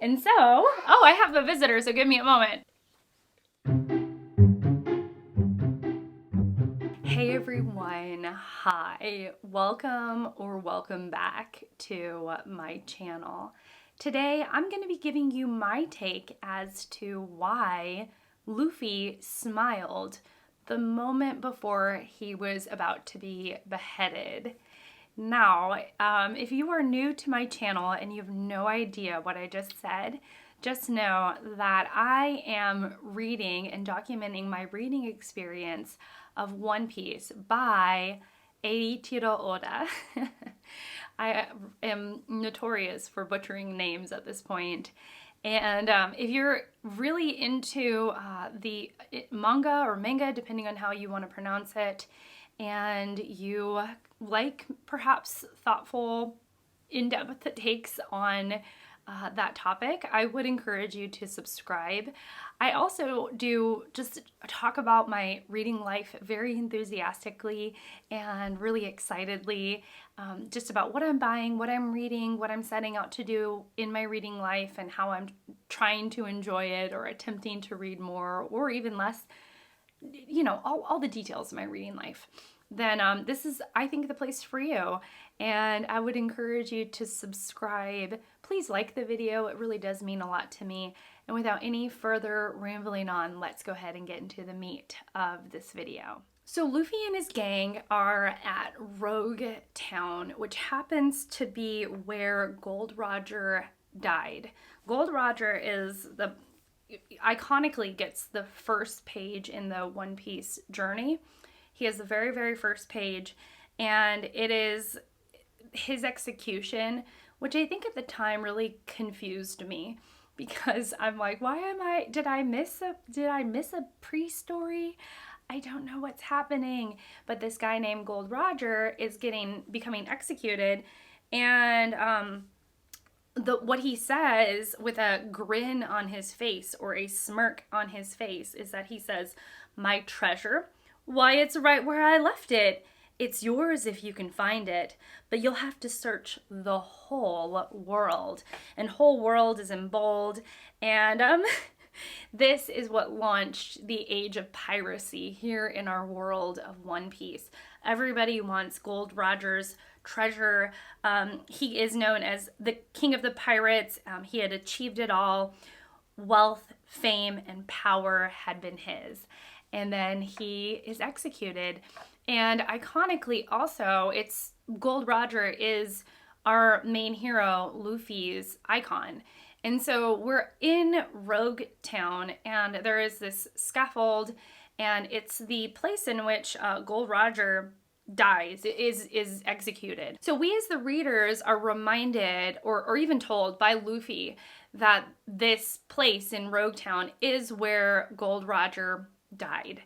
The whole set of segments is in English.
And so, oh, I have a visitor, so give me a moment. Hey everyone, hi, welcome or welcome back to my channel. Today I'm going to be giving you my take as to why Luffy smiled the moment before he was about to be beheaded. Now, if you are new to my channel and you have no idea what I just said, just know that I am reading and documenting my reading experience of One Piece by Eiichiro Oda. I am notorious for butchering names at this point. And if you're really into the manga, depending on how you want to pronounce it, and you like perhaps thoughtful, in-depth takes on that topic, I would encourage you to subscribe. I also do just talk about my reading life very enthusiastically and really excitedly, just about what I'm buying, what I'm reading, what I'm setting out to do in my reading life, and how I'm trying to enjoy it or attempting to read more or even less, you know, all the details of my reading life. Then this is, I think, the place for you. And I would encourage you to subscribe. Please like the video. It really does mean a lot to me. And without any further rambling on, let's go ahead and get into the meat of this video. So Luffy and his gang are at Rogue Town, which happens to be where Gold Roger died. Gold Roger is iconically gets the first page in the One Piece journey. He has the very, very first page, and it is his execution, which I think at the time really confused me, because I'm like, did I miss a pre-story? I don't know what's happening. But this guy named Gold Roger is becoming executed, and what he says with a grin on his face or a smirk on his face is that he says, "My treasure? Why, it's right where I left it. It's yours if you can find it, but you'll have to search the whole world." And whole world is in bold. And this is what launched the age of piracy here in our world of One Piece. Everybody wants Gold Roger's treasure. He is known as the king of the pirates. He had achieved it all. Wealth, fame, and power had been his. And then he is executed. And iconically also, it's Gold Roger is our main hero, Luffy's icon. And so we're in Rogue Town, and there is this scaffold, and it's the place in which Gold Roger dies, is executed. So we as the readers are reminded or even told by Luffy that this place in Rogue Town is where Gold Roger died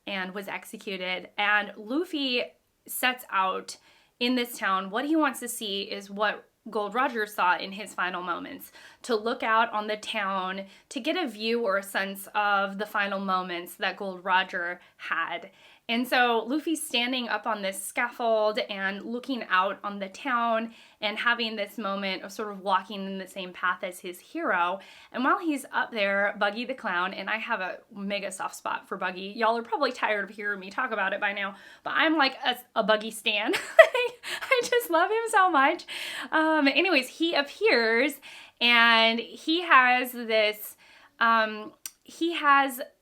and was executed. And Luffy sets out in this town. What he wants to see is what Gold Roger saw in his final moments, to look out on the town, to get a view or a sense of the final moments that Gold Roger had. And so Luffy's standing up on this scaffold and looking out on the town and having this moment of sort of walking in the same path as his hero. And while he's up there, Buggy the clown, and I have a mega soft spot for Buggy. Y'all are probably tired of hearing me talk about it by now, but I'm like a Buggy stan. I just love him so much. Anyways, he appears, and he has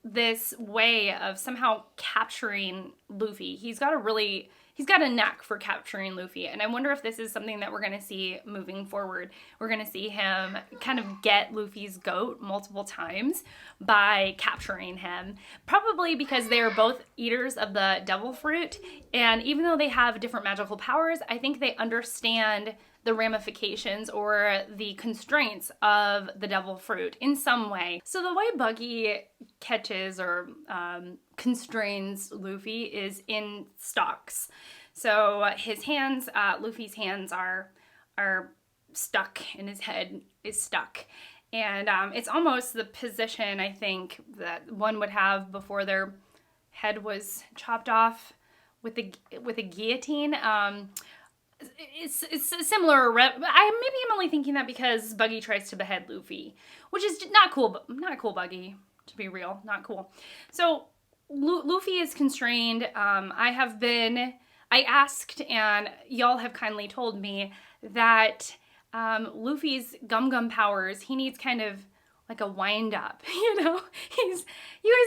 this way of somehow capturing Luffy. He's got a knack for capturing Luffy, and I wonder if this is something that we're going to see moving forward. We're going to see him kind of get Luffy's goat multiple times by capturing him, probably because they are both eaters of the devil fruit, and even though they have different magical powers, I think they understand the ramifications or the constraints of the devil fruit in some way. So the way Buggy catches or constrains Luffy is in stalks. So his hands, Luffy's hands are stuck, and his head is stuck. And it's almost the position, I think, that one would have before their head was chopped off with a guillotine. it's a similar. Maybe I'm only thinking that because Buggy tries to behead Luffy, which is not cool. But not cool, Buggy. To be real, not cool. So Luffy is constrained. I asked, and y'all have kindly told me that Luffy's gum powers, he needs kind of like a wind up. You guys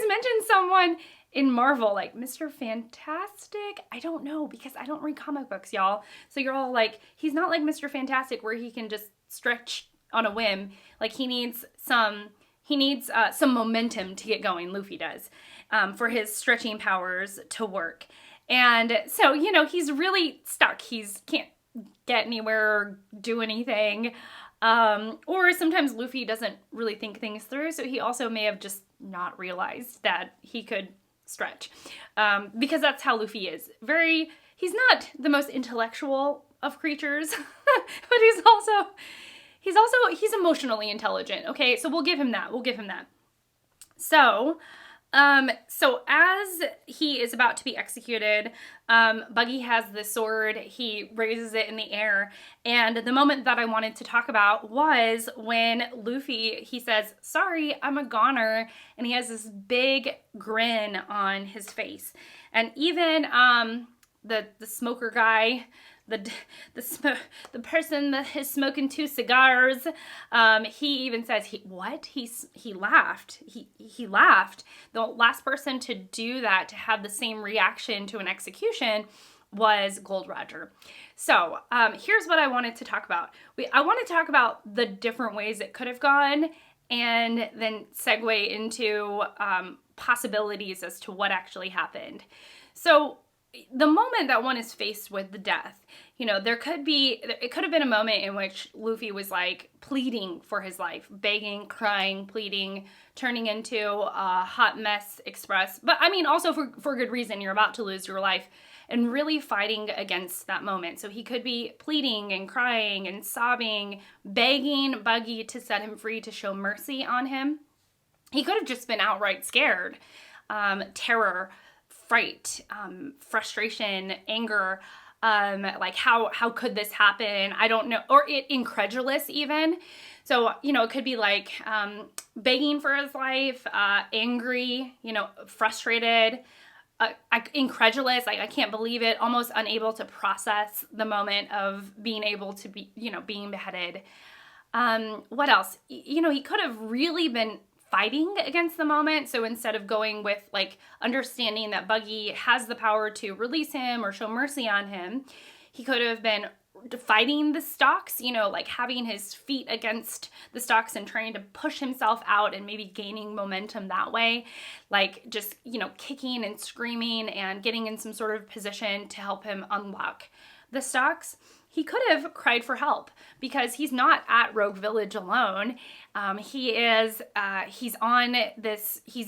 mentioned someone in Marvel, like Mr. Fantastic. I don't know because I don't read comic books, y'all. So you're all like, he's not like Mr. Fantastic where he can just stretch on a whim. Like he needs some momentum to get going. Luffy does, for his stretching powers to work. And so, he's really stuck. Can't get anywhere or do anything. Or sometimes Luffy doesn't really think things through. So he also may have just not realized that he could stretch. Because that's how Luffy is. He's not the most intellectual of creatures, but he's emotionally intelligent. Okay, so we'll give him that. So as he is about to be executed, Buggy has the sword. He raises it in the air. And the moment that I wanted to talk about was when Luffy, he says, "Sorry, I'm a goner." And he has this big grin on his face. And even the smoker guy, the person that is smoking 2 cigars, he even says, he laughed. He laughed. The last person to do that, to have the same reaction to an execution, was Gold Roger. So here's what I wanted to talk about. I want to talk about the different ways it could have gone, and then segue into possibilities as to what actually happened. So the moment that one is faced with the death, it could have been a moment in which Luffy was like pleading for his life, begging, crying, pleading, turning into a hot mess express. But I mean, also for good reason. You're about to lose your life and really fighting against that moment. So he could be pleading and crying and sobbing, begging Buggy to set him free, to show mercy on him. He could have just been outright scared, terror, fright, frustration, anger, like how could this happen? I don't know, or incredulous even. So, it could be like begging for his life, angry, frustrated, incredulous, like I can't believe it, almost unable to process the moment of being able to be, being beheaded. What else? He could have really been fighting against the moment. So instead of going with like understanding that Buggy has the power to release him or show mercy on him, he could have been fighting the stalks, like having his feet against the stalks and trying to push himself out and maybe gaining momentum that way. Like just, kicking and screaming and getting in some sort of position to help him unlock the stalks. He could have cried for help because he's not at Rogue Village alone. He's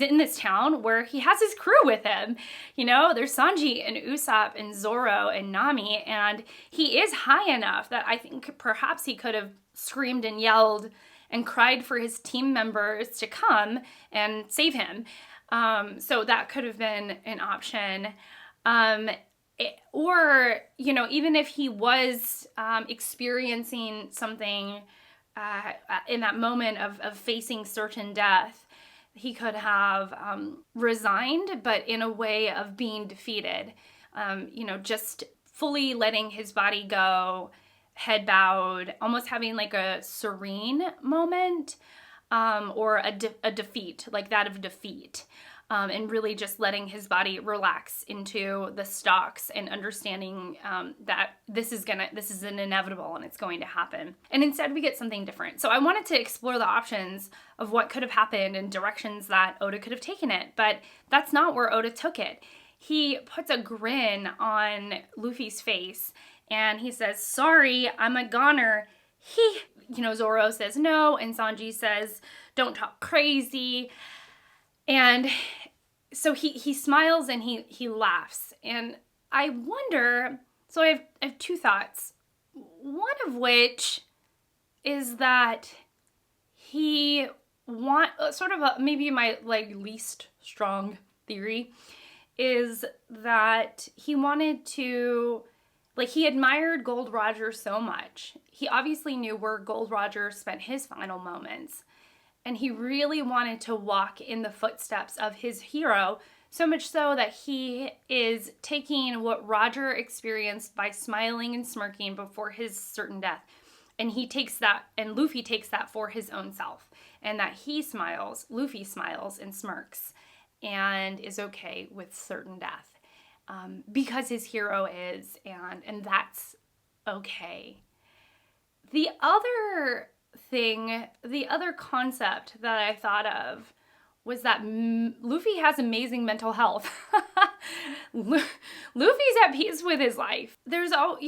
in this town where he has his crew with him. There's Sanji and Usopp and Zoro and Nami, and he is high enough that I think perhaps he could have screamed and yelled and cried for his team members to come and save him. So that could have been an option. Or, even if he was experiencing something in that moment of facing certain death, he could have resigned, but in a way of being defeated. Just fully letting his body go, head bowed, almost having like a serene moment, or a defeat, like that of defeat. And really just letting his body relax into the stalks and understanding that this is an inevitable and it's going to happen. And instead we get something different. So I wanted to explore the options of what could have happened and directions that Oda could have taken it, but that's not where Oda took it. He puts a grin on Luffy's face and he says, "Sorry, I'm a goner." Zoro says no, and Sanji says, "Don't talk crazy." And so he smiles and he laughs. And I wonder, so I have two thoughts. One of which is that maybe my least strong theory is that he wanted to Like, he admired Gold Roger so much. He obviously knew where Gold Roger spent his final moments. And he really wanted to walk in the footsteps of his hero, so much so that he is taking what Roger experienced by smiling and smirking before his certain death. And he takes that, and Luffy takes that for his own self. And that he smiles, Luffy smiles and smirks, and is okay with certain death. Because his hero is, and that's okay. The other concept that I thought of was that Luffy has amazing mental health. Luffy's at peace with his life. There's all,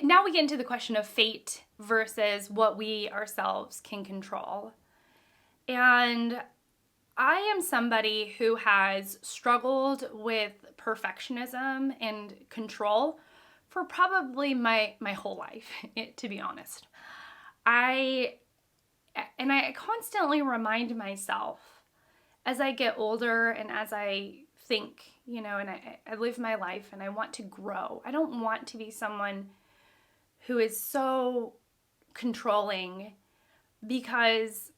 now we get into the question of fate versus what we ourselves can control. And I am somebody who has struggled with perfectionism and control for probably my whole life, to be honest. I constantly remind myself as I get older and as I think, and I live my life and I want to grow. I don't want to be someone who is so controlling, because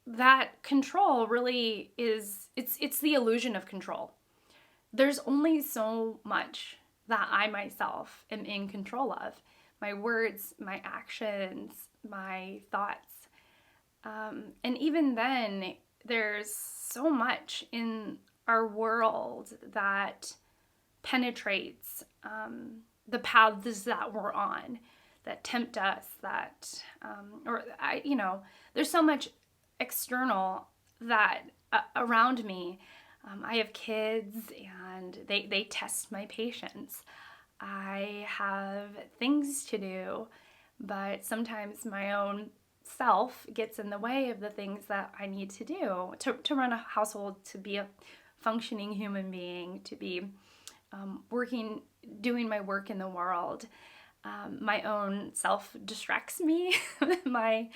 that control really is, it's the illusion of control. There's only so much that I myself am in control of. My words, my actions, my thoughts. And even then, there's so much in our world that penetrates the paths that we're on, that tempt us, there's so much external that around me. I have kids and they test my patience. I have things to do, but sometimes my own self gets in the way of the things that I need to do to run a household, to be a functioning human being, to be doing my work in the world. My own self distracts me. my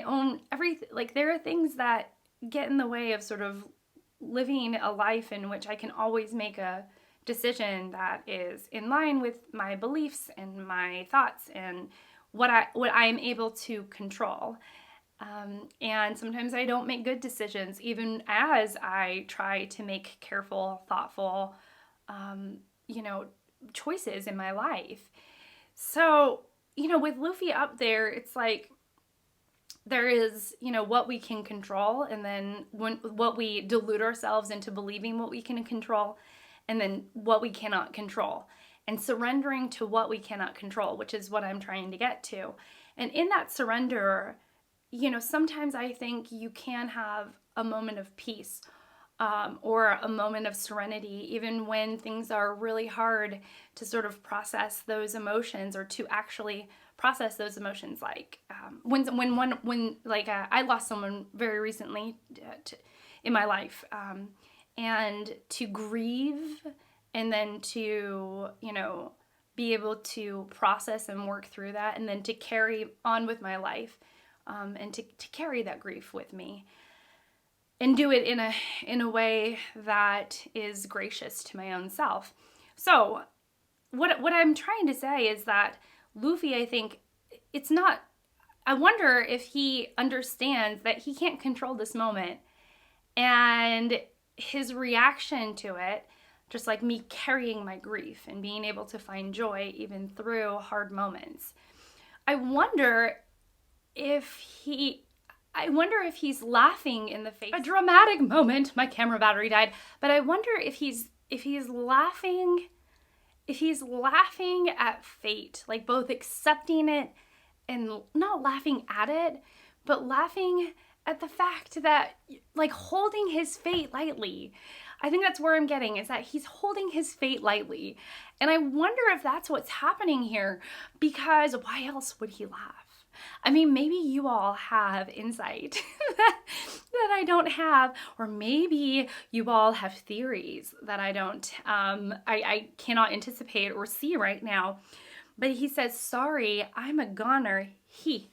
own everything. Like, there are things that get in the way of sort of living a life in which I can always make a decision that is in line with my beliefs and my thoughts and what I am able to control. And sometimes I don't make good decisions, even as I try to make careful, thoughtful, choices in my life. So, with Luffy up there, it's like there is, what we can control, and then what we delude ourselves into believing what we can control, and then what we cannot control, and surrendering to what we cannot control, which is what I'm trying to get to. And in that surrender, sometimes I think you can have a moment of peace, or a moment of serenity, even when things are really hard to sort of process those emotions, or to actually process those emotions. Like I lost someone very recently in my life, and to grieve, and then to be able to process and work through that, and then to carry on with my life, and to carry that grief with me, and do it in a way that is gracious to my own self. So what I'm trying to say is that Luffy, I think, I wonder if he understands that he can't control this moment, and his reaction to it, just like me carrying my grief and being able to find joy even through hard moments. I wonder if he's laughing in the face. A dramatic moment, my camera battery died, but I wonder if he's laughing at fate, like both accepting it and not laughing at it, but laughing at the fact that, like, holding his fate lightly. I think that's where I'm getting, is that he's holding his fate lightly. And I wonder if that's what's happening here, because why else would he laugh? I mean, maybe you all have insight that I don't have, or maybe you all have theories that I don't, I cannot anticipate or see right now. But he says, sorry, I'm a goner, he,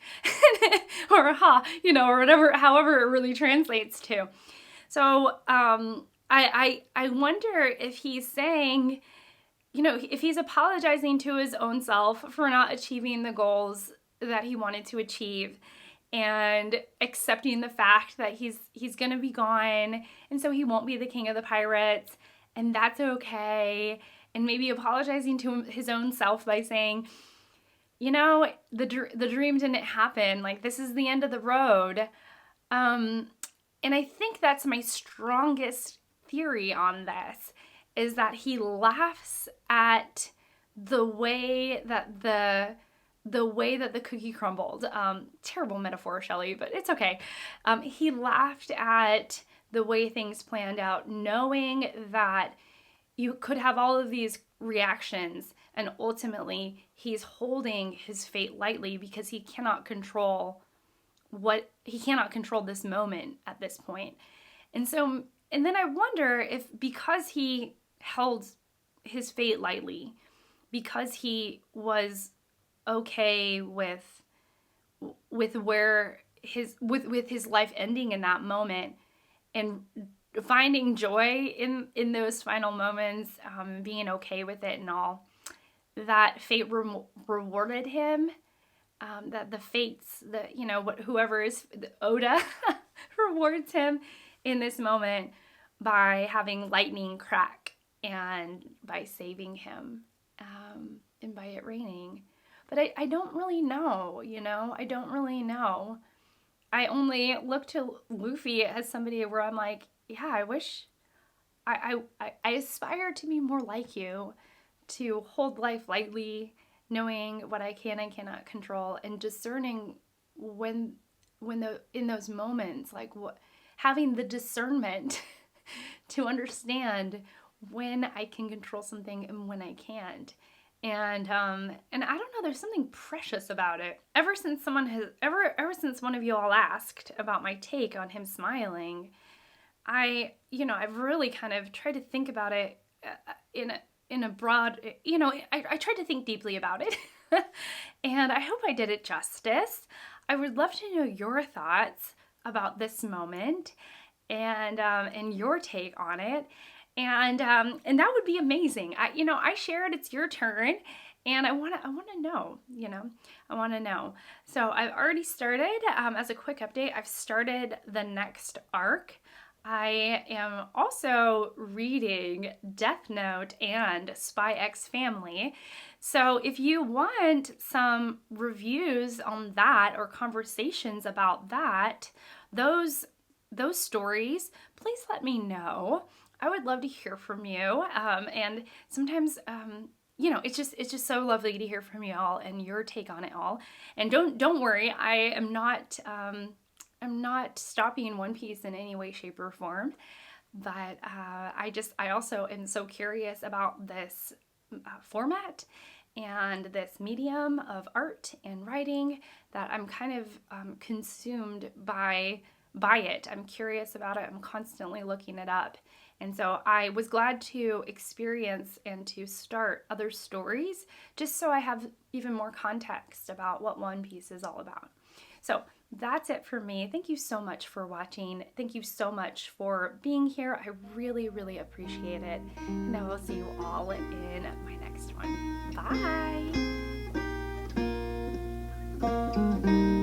or ha, or whatever, however it really translates to. So I wonder if he's saying, you know, if he's apologizing to his own self for not achieving the goals that he wanted to achieve, and accepting the fact that he's going to be gone, and so he won't be the king of the pirates, and that's okay, and maybe apologizing to his own self by saying, you know, the dream didn't happen, like this is the end of the road. And I think that's my strongest theory on this, is that he laughs at the way that the cookie crumbled. Terrible metaphor, Shelley, but it's okay. He laughed at the way things planned out, knowing that you could have all of these reactions, and ultimately he's holding his fate lightly because he cannot control this moment at this point. And then I wonder if, because he held his fate lightly, because he was okay with his life ending in that moment, and finding joy in those final moments, being okay with it and all, that fate rewarded him, that the fates, whoever is Oda rewards him in this moment by having lightning crack and by saving him, and by it raining. But I don't really know, I don't really know. I only look to Luffy as somebody where I'm like, yeah, I wish, I aspire to be more like you, to hold life lightly, knowing what I can and cannot control, and discerning when in those moments, like having the discernment to understand when I can control something and when I can't. And I don't know, there's something precious about it. Ever since one of you all asked about my take on him smiling, I've really kind of tried to think about it in a broad, I tried to think deeply about it. And I hope I did it justice. I would love to know your thoughts about this moment, and your take on it. And that would be amazing. I shared, it's your turn, and I want to know, I want to know. So I've already started, as a quick update, I've started the next arc. I am also reading Death Note and Spy X Family. So if you want some reviews on that, or conversations about that, those stories, please let me know. I would love to hear from you. And sometimes, it's just so lovely to hear from you all and your take on it all. And don't worry, I'm not stopping One Piece in any way, shape, or form. But I also am so curious about this format and this medium of art and writing that I'm kind of consumed by it. I'm curious about it. I'm constantly looking it up. And so I was glad to experience and to start other stories, just so I have even more context about what One Piece is all about. So that's it for me. Thank you so much for watching. Thank you so much for being here. I really, really appreciate it. And I will see you all in my next one. Bye.